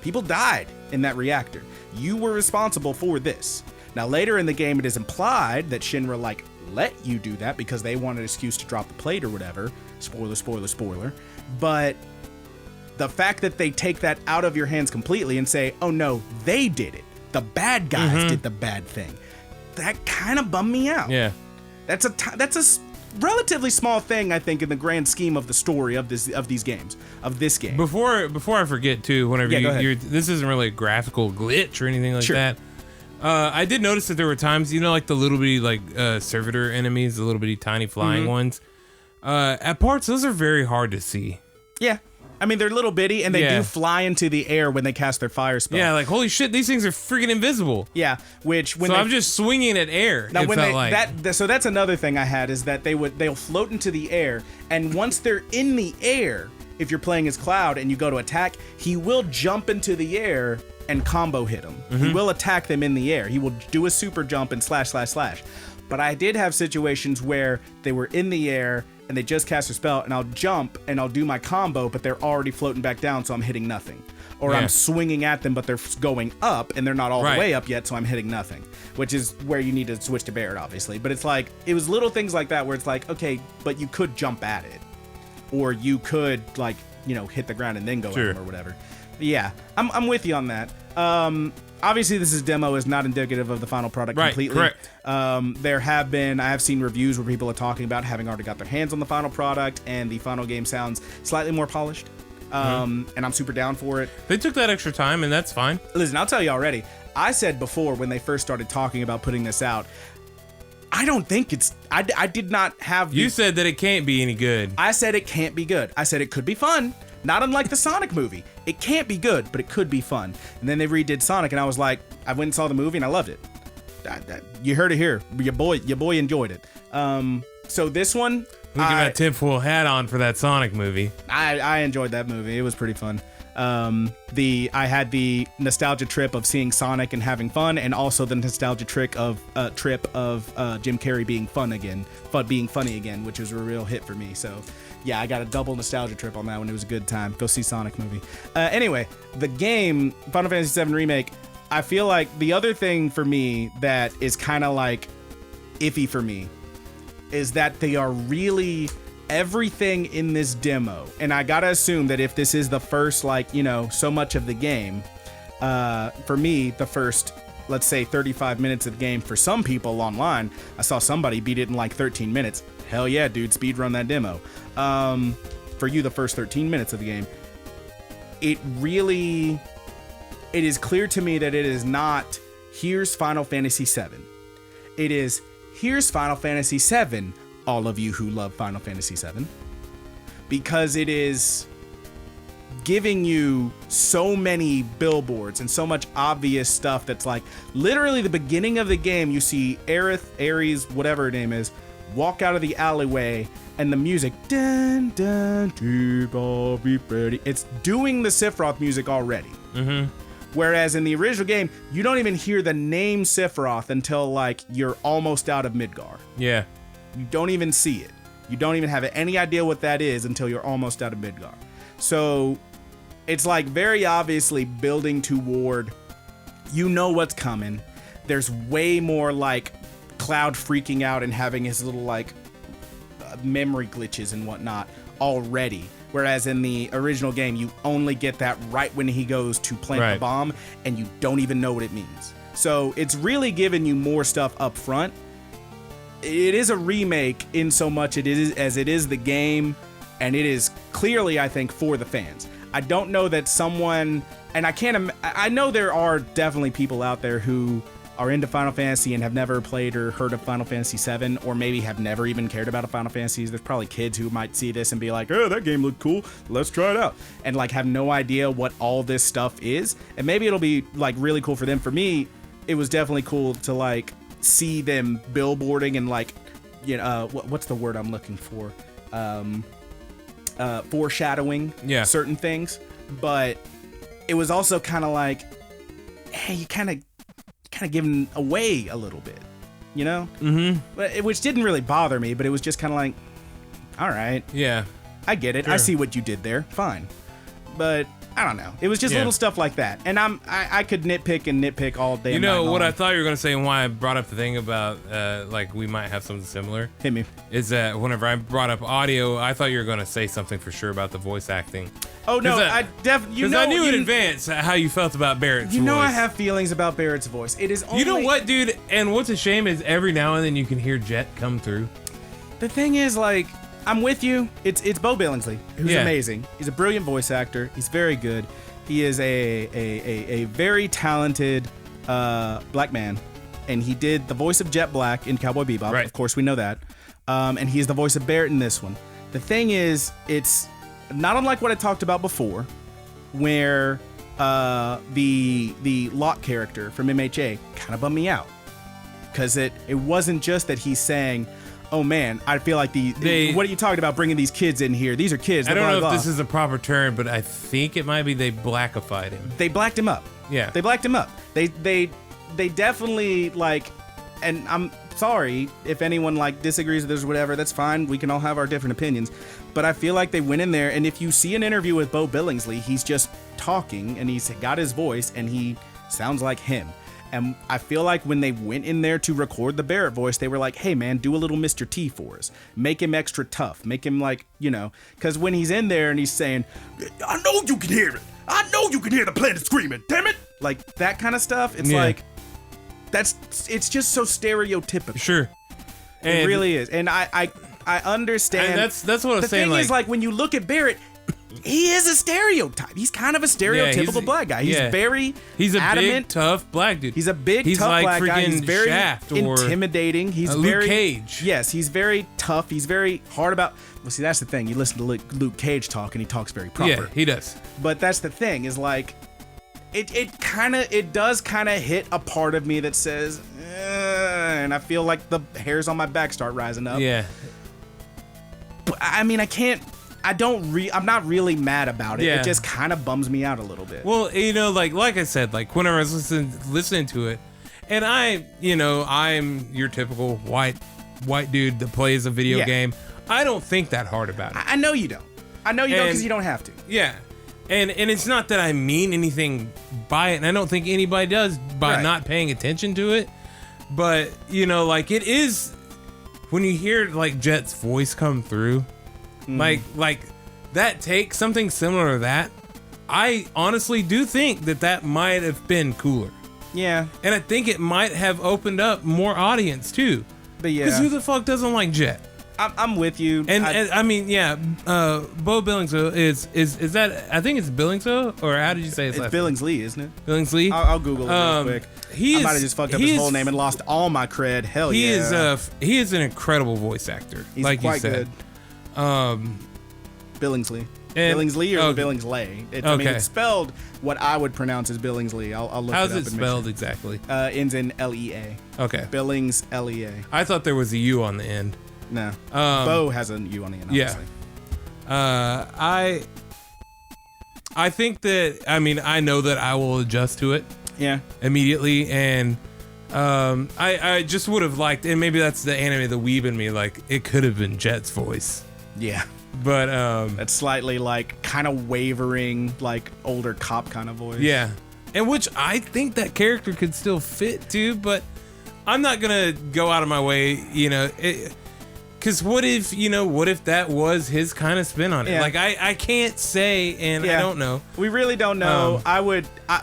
People died in that reactor. You were responsible for this. Now, later in the game, it is implied that Shinra, let you do that because they wanted an excuse to drop the plate or whatever. Spoiler, spoiler, spoiler. But the fact that they take that out of your hands completely and say, oh no, they did it. The bad guys did the bad thing. That kind of bummed me out. Yeah. That's a relatively small thing, I think, in the grand scheme of the story of this game. Before I forget too, whenever this isn't really a graphical glitch or anything like that. I did notice that there were times, like the little bitty servitor enemies, the little bitty tiny flying ones. At parts, those are very hard to see. Yeah. I mean, they're little bitty, and they do fly into the air when they cast their fire spell. Yeah, holy shit, these things are freaking invisible. Yeah, I'm just swinging at air. Now, so that's another thing I had, is that they'll float into the air, and once they're in the air, if you're playing as Cloud and you go to attack, he will jump into the air and combo hit them. He will attack them in the air. He will do a super jump and slash, slash, slash. But I did have situations where they were in the air and they just cast a spell, and I'll jump and I'll do my combo, but they're already floating back down, so I'm hitting nothing. Or I'm swinging at them, but they're going up and they're not all the way up yet, so I'm hitting nothing. Which is where you need to switch to Barret, obviously. But it's it was little things like that where it's okay, but you could jump at it. Or you could, hit the ground and then go at them or whatever. But yeah, I'm with you on that. Obviously, this demo is not indicative of the final product completely. Correct. I have seen reviews where people are talking about having already got their hands on the final product, and the final game sounds slightly more polished. And I'm super down for it. They took that extra time, and that's fine. Listen, I'll tell you already. I said before, when they first started talking about putting this out, I don't think I did not have. You said that it can't be any good. I said it can't be good. I said it could be fun. Not unlike the Sonic movie. It can't be good, but it could be fun. And then they redid Sonic, and I was like, I went and saw the movie, and I loved it. You heard it here. Your boy enjoyed it. So this one, we got a tinfoil hat on for that Sonic movie. I enjoyed that movie. It was pretty fun. I had the nostalgia trip of seeing Sonic and having fun, and also the nostalgia trip of Jim Carrey being being funny again, which was a real hit for me. So yeah, I got a double nostalgia trip on that one. It was a good time. Go see Sonic movie. Anyway, the game, Final Fantasy VII Remake, I feel like the other thing for me that is kind of iffy for me is that they are really everything in this demo. And I gotta assume that if this is the first, so much of the game, for me, the first, let's say 35 minutes of the game, for some people online, I saw somebody beat it in 13 minutes. Hell yeah, dude, speedrun that demo. For you, the first 13 minutes of the game, it is clear to me that it is not, here's Final Fantasy VII. It is, here's Final Fantasy VII, all of you who love Final Fantasy VII. Because it is giving you so many billboards and so much obvious stuff that's literally the beginning of the game, you see Ares, whatever her name is, walk out of the alleyway, and the music, dun, dun, keep all be ready. It's doing the Sephiroth music already. Whereas in the original game, you don't even hear the name Sephiroth until like you're almost out of Midgar. Yeah. You don't even see it. You don't even have any idea what that is until you're almost out of Midgar. So it's like very obviously building toward, you know what's coming. There's way more like Cloud freaking out and having his little like memory glitches and whatnot already. Whereas in the original game, you only get that right when he goes to plant the bomb and you don't even know what it means. So it's really giving you more stuff up front. It is a remake in so much it is the game, and it is clearly, I think, for the fans. I don't know that someone, and I know there are definitely people out there who are into Final Fantasy and have never played or heard of Final Fantasy VII, or maybe have never even cared about a Final Fantasy. There's probably kids who might see this and be like, oh, that game looked cool, let's try it out. And like have no idea what all this stuff is. And maybe it'll be like really cool for them. For me, it was definitely cool to like see them billboarding and like, you know, what's the word I'm looking for? Foreshadowing certain things. But it was also kind of like, hey, you kind of giving away a little bit, you know? Mm-hmm. Which didn't really bother me, but it was just kind of like, all right. Yeah. I get it. Sure. I see what you did there. Fine. But I don't know. It was just little stuff like that. And I could nitpick all day. You know what I thought you were going to say, and why I brought up the thing about like we might have something similar. Hit me. Is that whenever I brought up audio, I thought you were going to say something for sure about the voice acting. Oh no, I knew in advance how you felt about Barrett's voice. You know I have feelings about Barrett's voice. It is only... You know what, dude? And what's a shame is every now and then you can hear Jet come through. The thing is, like, I'm with you. It's Bo Billingsley, who's amazing. He's a brilliant voice actor. He's very good. He is a very talented black man, and he did the voice of Jet Black in Cowboy Bebop. Right. Of course, we know that. And he's the voice of Barrett in this one. The thing is, it's not unlike what I talked about before, where the Locke character from MHA kind of bummed me out, because it wasn't just that he's saying, oh man, I feel like what are you talking about bringing these kids in here? These are kids. I don't know if this is a proper term, but I think it might be they blackified him. They blacked him up. Yeah. They blacked him up. They definitely, like, and I'm sorry if anyone like disagrees with this or whatever, that's fine. We can all have our different opinions. But I feel like they went in there, and if you see an interview with Bo Billingsley, he's just talking and he's got his voice and he sounds like him. And I feel like when they went in there to record the Barrett voice, they were like, hey man, do a little Mr. T for us. Make him extra tough. Make him like, you know, because when he's in there and he's saying, I know you can hear it. I know you can hear the planet screaming, damn it. Like that kind of stuff. It's like, it's just so stereotypical. Sure. It really is. And I understand. And that's what I was saying. The thing is, like, when you look at Barrett, he is a stereotype. He's kind of a stereotypical black guy. He's very adamant, big, tough black dude. He's a big, tough like black guy. He's very intimidating. He's very Luke Cage. Yes, he's very tough. He's very hard about. Well, see, that's the thing. You listen to Luke Cage talk, and he talks very proper. Yeah, he does. But that's the thing. Is like, it does kind of hit a part of me that says, and I feel like the hairs on my back start rising up. Yeah. But, I mean, I'm not really mad about it. Yeah. It just kind of bums me out a little bit. Well, you know, like I said, like whenever I was listening to it, and I'm your typical white dude that plays a video game. I don't think that hard about it. I know you don't. I know you don't because you don't have to. Yeah. And it's not that I mean anything by it, and I don't think anybody does by not paying attention to it. But, you know, like it is, when you hear like Jet's voice come through, like that takes something similar to that. I honestly do think that might have been cooler. Yeah. And I think it might have opened up more audience too. But yeah. Because who the fuck doesn't like Jet? I'm with you. And I mean, yeah, Bo Billingsley is that, I think it's Billingsley, or how did you say his last name? It's Billingsley, isn't it? Billingsley? I'll Google it real quick. I might have just fucked up his whole name and lost all my cred. Hell he yeah. He is an incredible voice actor. He's like quite you said. Good. Billingsley. Billingsley or Billingsley? I mean, it's spelled what I would pronounce as Billingsley. I'll look it up. How's it spelled exactly? Ends in L-E-A. Okay. Billings, L-E-A. I thought there was a U on the end. No. Bo has a U on the end, obviously. Yeah. I think that, I know that I will adjust to it. Yeah. Immediately, and I just would have liked, and maybe that's the anime, the weeb in me, like, it could have been Jet's voice. Yeah. But, that's slightly, like, kind of wavering, like, older cop kind of voice. Yeah. And which I think that character could still fit, too, but I'm not gonna go out of my way, because what if that was his kind of spin on it? Yeah. Like, I can't say, and I don't know. We really don't know.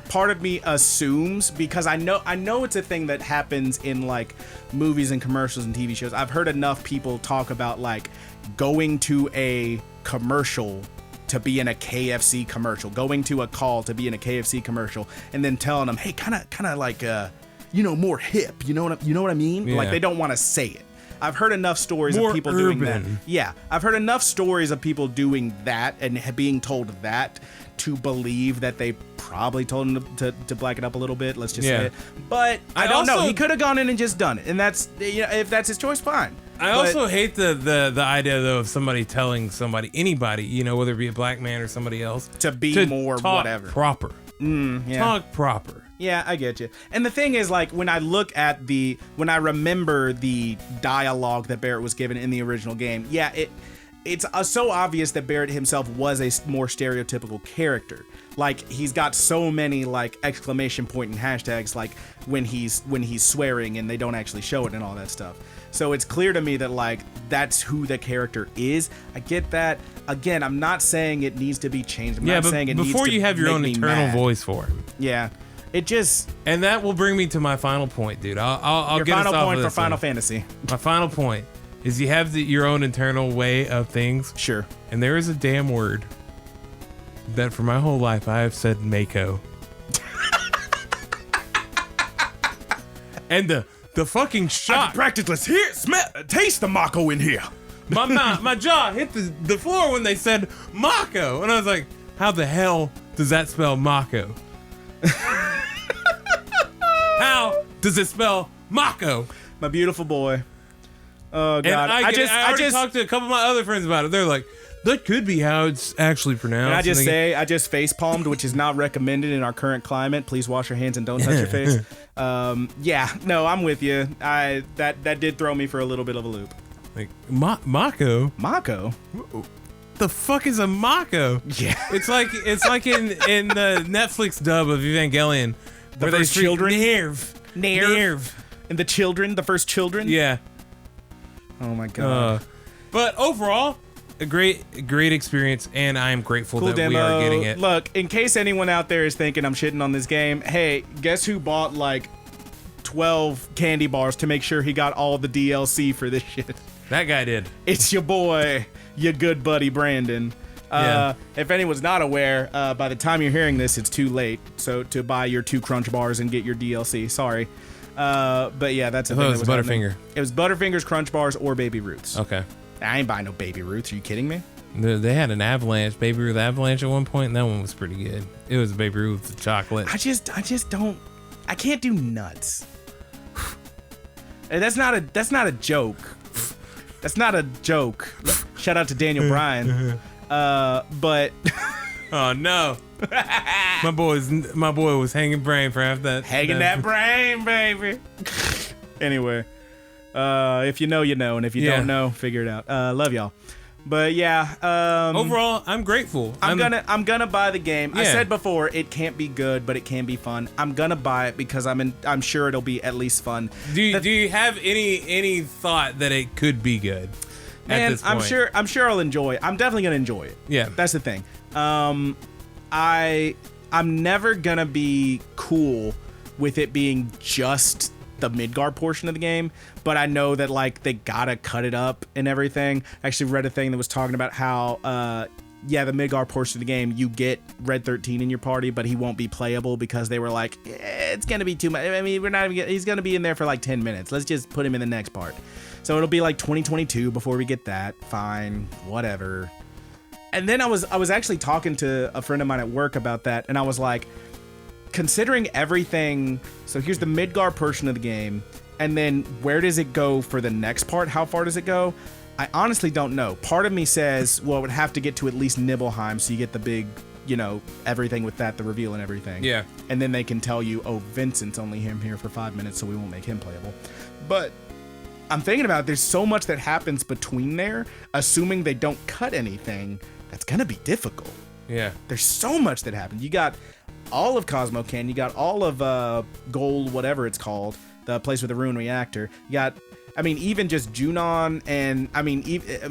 Part of me assumes, because I know it's a thing that happens in, like, movies and commercials and TV shows. I've heard enough people talk about, like, going to a commercial to be in a KFC commercial, going to a call to be in a KFC commercial, and then telling them, hey, kind of like, more hip. You know what I mean? Yeah. Like, they don't want to say it. I've heard enough stories More of people urban. doing that. Yeah, I've heard enough stories of people doing that and being told that to believe that they probably told him to black it up a little bit. Let's just say it. But I don't know. He could have gone in and just done it, and that's, if that's his choice, fine. I also hate the idea, though, of somebody telling anybody, whether it be a black man or somebody else, to be more talk whatever. Proper. Yeah. Talk proper. Yeah, I get you. And the thing is, like, when I remember the dialogue that Barrett was given in the original game, yeah, it's so obvious that Barrett himself was a more stereotypical character. Like, he's got so many, like, exclamation point and hashtags, like, when he's swearing and they don't actually show it and all that stuff. So it's clear to me that, like, that's who the character is. I get that. Again, I'm not saying it needs to be changed. I'm not saying it needs to before you have your own internal voice for him. Yeah. It just... And that will bring me to my final point, dude. I'll get us off of this. Your final point for Final Fantasy. My final point is you have your own internal way of things. Sure. And there is a damn word that for my whole life I have said Mako. And the fucking shock. Practically here, taste the Mako in here. My jaw hit the floor when they said Mako. And I was like, how the hell does that spell Mako? How does it spell Mako? My beautiful boy. Oh god! And I just talked to a couple of my other friends about it. They're like, that could be how it's actually pronounced. And I just face palmed, which is not recommended in our current climate. Please wash your hands and don't touch your face. Yeah, no, I'm with you. That did throw me for a little bit of a loop. Like Mako. Mako. The fuck is a Mako? Yeah, it's like in the Netflix dub of Evangelion, where they children Nerve, and the first children. Yeah. Oh my god. But overall, a great experience, and I am grateful that we are getting it. Look, in case anyone out there is thinking I'm shitting on this game, hey, guess who bought like 12 candy bars to make sure he got all the DLC for this shit? That guy did. It's your boy, your good buddy Brandon. If anyone's not aware, by the time you're hearing this, it's too late. So to buy your 2 Crunch bars and get your DLC. Sorry. But yeah, that's the thing. It was Butterfinger. It was Butterfinger's Crunch bars or Baby Ruths. Okay. I ain't buying no Baby Ruths. Are you kidding me? They had an Avalanche, Baby Ruth Avalanche at one point, and that one was pretty good. It was Baby Ruth with chocolate. I just don't. I can't do nuts. That's not a joke. That's not a joke. Shout out to Daniel Bryan. But oh no, my boy was hanging brain for half that. Hanging that brain, baby. Anyway, if you know, you know, and if you don't know, figure it out. Love y'all. But yeah, overall, I'm grateful. I'm gonna buy the game. Yeah. I said before, it can't be good, but it can be fun. I'm gonna buy it because I'm sure it'll be at least fun. Do you have any thought that it could be good? Man, at this point? I'm sure I'll enjoy it. I'm definitely gonna enjoy it. Yeah, that's the thing. I'm never gonna be cool with it being just the Midgar portion of the game, but I know that like they gotta cut it up and everything. I actually read a thing that was talking about how the Midgar portion of the game, you get Red 13 in your party, but he won't be playable because they were like, it's gonna be too much. I mean, he's gonna be in there for like 10 minutes. Let's just put him in the next part. So it'll be like 2022 before we get that. Fine, whatever. And then I was actually talking to a friend of mine at work about that, and I was like, considering everything, so here's the Midgar portion of the game, and then where does it go for the next part? How far does it go? I honestly don't know. Part of me says, well, it would have to get to at least Nibelheim, so you get the big everything with that, the reveal and everything. Yeah. And then they can tell you, oh, Vincent's only here for 5 minutes, so we won't make him playable. But I'm thinking about it, there's so much that happens between there, assuming they don't cut anything, that's going to be difficult. Yeah. There's so much that happens. You got all of Cosmocan, you got all of Gold, whatever it's called, the place with the ruined reactor. You got, even just Junon, and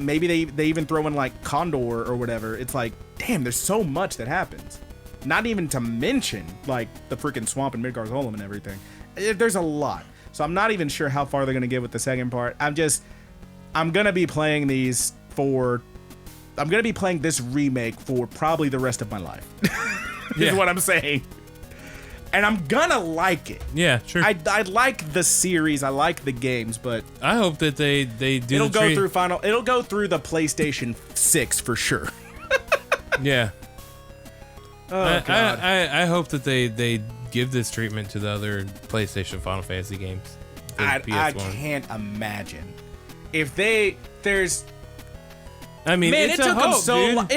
maybe they even throw in like Condor or whatever. It's like, damn, there's so much that happens. Not even to mention like the freaking swamp and Midgard's Golem and everything. There's a lot. So I'm not even sure how far they're gonna get with the second part. I'm gonna be playing this remake for probably the rest of my life. Is what I'm saying. And I'm gonna like it. Yeah, sure. I like the series, I like the games, but I hope that they do. It'll go through the PlayStation 6 for sure. Yeah. Oh God. I hope that they give this treatment to the other PlayStation Final Fantasy games. I can't imagine if there's. Man, it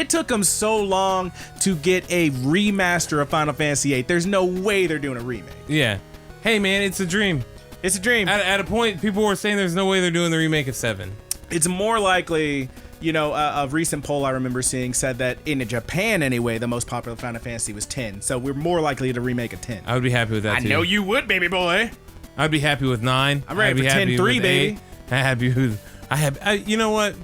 took them so long to get a remaster of Final Fantasy VIII. There's no way they're doing a remake. Yeah. Hey, man, it's a dream. It's a dream. At a point, people were saying there's no way they're doing the remake of 7. It's more likely, a recent poll I remember seeing said that in Japan anyway, the most popular Final Fantasy was 10. So we're more likely to remake a 10. I would be happy with that, too. I know you would, baby boy. I'd be happy with 9. I'm ready for 10-3, baby. You know what?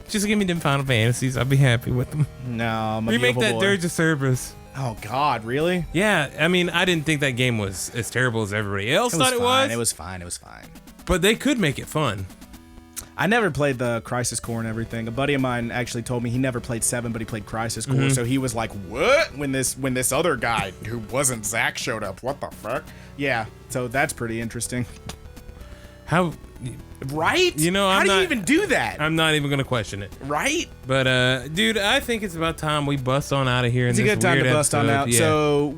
Just give me them Final Fantasies. I'll be happy with them. No, remake that Dirge of Cerberus. Oh God, really? Yeah, I didn't think that game was as terrible as everybody else thought it was. It was fine. It was fine. But they could make it fun. I never played the Crisis Core and everything. A buddy of mine actually told me he never played 7, but he played Crisis Core. So he was like, "What?" When this other guy who wasn't Zach showed up. What the fuck? Yeah. So that's pretty interesting. How? Right? How do you even do that? I'm not even gonna question it. Right? But dude, I think it's about time we bust on out of here. It's a good time to bust on out. Yeah. So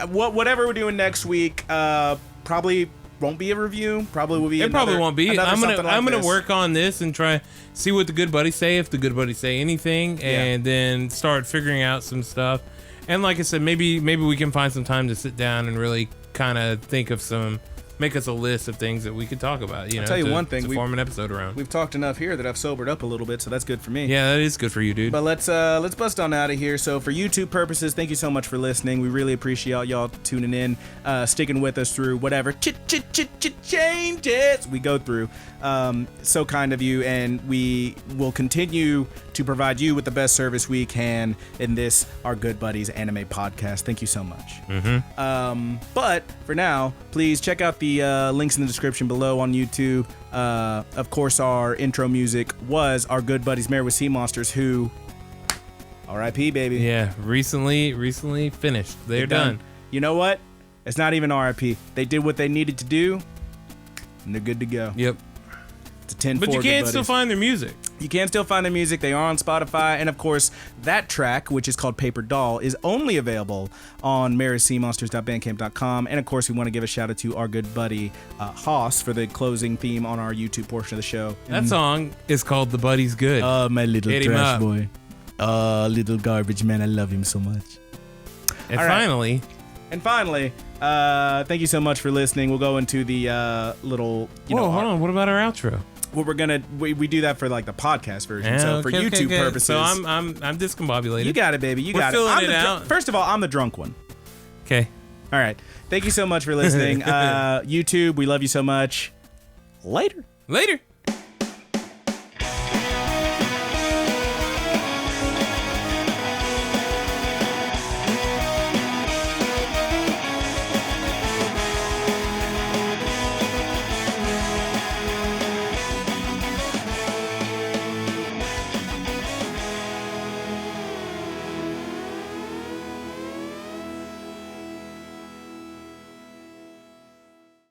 whatever we're doing next week, probably won't be a review. Probably will be. It probably won't be. I'm gonna this. work on this and try see what the good buddies say, if the good buddies say anything, and then start figuring out some stuff. And like I said, maybe we can find some time to sit down and really kind of think of make us a list of things that we could talk about. I'll tell you one thing. To form an episode around. We've talked enough here that I've sobered up a little bit, so that's good for me. Yeah, that is good for you, dude. But let's bust on out of here. So for YouTube purposes, thank you so much for listening. We really appreciate y'all tuning in, sticking with us through whatever changes we go through. So kind of you, and we will continue to provide you with the best service we can in this, our Good Buddies anime podcast. Thank you so much. But for now, please check out the links in the description below on YouTube. Of course, our intro music was our good buddies Married with Seamonsters, who R.I.P. baby. Yeah, recently finished. They're done. You know what? It's not even R.I.P. They did what they needed to do, and they're good to go. Yep. It's a 10-4. But you can still find their music. You can still find their music. They are on Spotify. And, of course, that track, which is called Paperdoll, is only available on maryseamonsters.bandcamp.com. And, of course, we want to give a shout-out to our good buddy Haas for the closing theme on our YouTube portion of the show. That song is called The Buddy's Good. Oh, my little trash boy. Oh, little garbage man. I love him so much. And finally, thank you so much for listening. We'll go into the little... hold on. What about our outro? Well, we do that for like the podcast version. So for YouTube purposes. So I'm discombobulated. You got it, baby. You got it. We're filling it out. First of all, I'm the drunk one. Okay. All right. Thank you so much for listening. YouTube, we love you so much. Later.